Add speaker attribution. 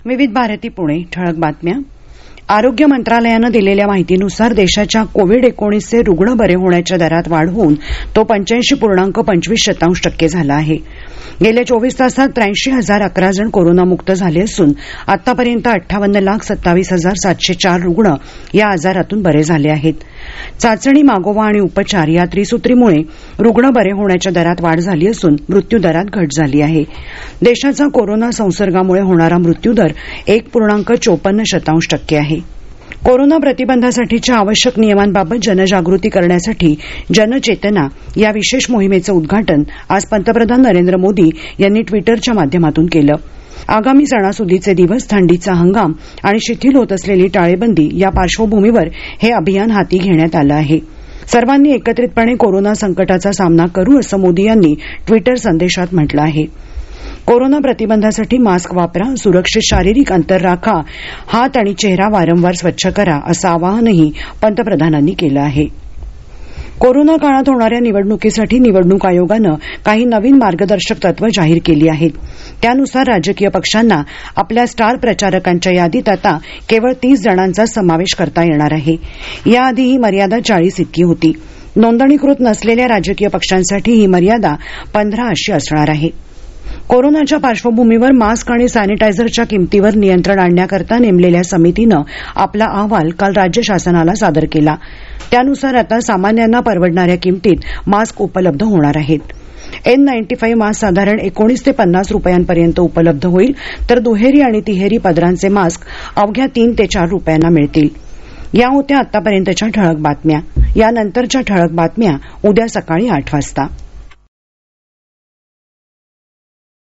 Speaker 1: विविध भारती पुणे ठळक बातम्या. आरोग्य मंत्रालयानं दिलेल्या माहितीनुसार देशाच्या कोविड-19चे रुग्ण बरे होण्याच्या दरात वाढ होऊन तो 85.25% झाला आहे. गेल्या 24 तासात 83,011 जण कोरोनामुक्त झाले असून आतापर्यंत 58,27,704 रुग्ण या आजारातून बरे झाले आहेत. चाचणी, मागोवा आणि उपचार या त्रिसूत्रीमुळे रुग्ण बरे होण्याच्या दरात वाढ झाली असून मृत्यूदरात घट झाली आहे. देशाचा कोरोना संसर्गामुळे होणारा मृत्यूदर 1.54% आहे. कोरोना प्रतिबंधासाठीच्या आवश्यक नियमांबाबत जनजागृती करण्यासाठी जनचेतना या विशेष मोहिमेचं उद्घाटन आज पंतप्रधान नरेंद्र मोदी यांनी ट्विटरच्या माध्यमातून केलं. आगामी सणासुदीचे दिवस, थंडीचा हंगाम आणि शिथिल होत असलेली टाळेबंदी या पार्श्वभूमीवर हे अभियान हाती घेण्यात आलं आहे. सर्वांनी एकत्रितपणे कोरोना संकटाचा सामना करू असं मोदी यांनी ट्विटर संदेशात म्हटलं आहे. कोरोना प्रतिबंधासाठी मास्क वापरा, सुरक्षित शारीरिक अंतर राखा, हात आणि चेहरा वारंवार स्वच्छ करा असं आवाहनही पंतप्रधानांनी केलं आहे. कोरोना काळात होणाऱ्या निवडणुकीसाठी निवडणूक आयोगानं काही नवीन मार्गदर्शक तत्वं जाहीर केली आहेत. त्यानुसार राजकीय पक्षांना आपल्या स्टार प्रचारकांच्या यादीत आता केवळ 30 जणांचा समावेश करता येणार आहे. याआधी ही मर्यादा 40 इतकी होती. नोंदणीकृत नसलेल्या राजकीय पक्षांसाठी ही मर्यादा 15 अशी असणार आहे. कोरोनाच्या पार्श्वभूमीवर मास्क आणि सॅनिटायझरच्या किमतीवर नियंत्रण आणण्याकरता नेमलेल्या समितीनं आपला अहवाल काल राज्य शासनाला सादर केला. त्यानुसार आता सामान्यांना परवडणाऱ्या किमतीत मास्क उपलब्ध होणार आहेत. N95 मास्क साधारण 19 ते 50 रुपयांपर्यंत उपलब्ध होईल, तर दुहेरी आणि तिहेरी पदरांचे मास्क अवघ्या 3 ते 4 रुपयांना मिळतील. या होत्या आतापर्यंतच्या ठळक बातम्या. यानंतरच्या ठळक बातम्या उद्या सकाळी 8 वाजता.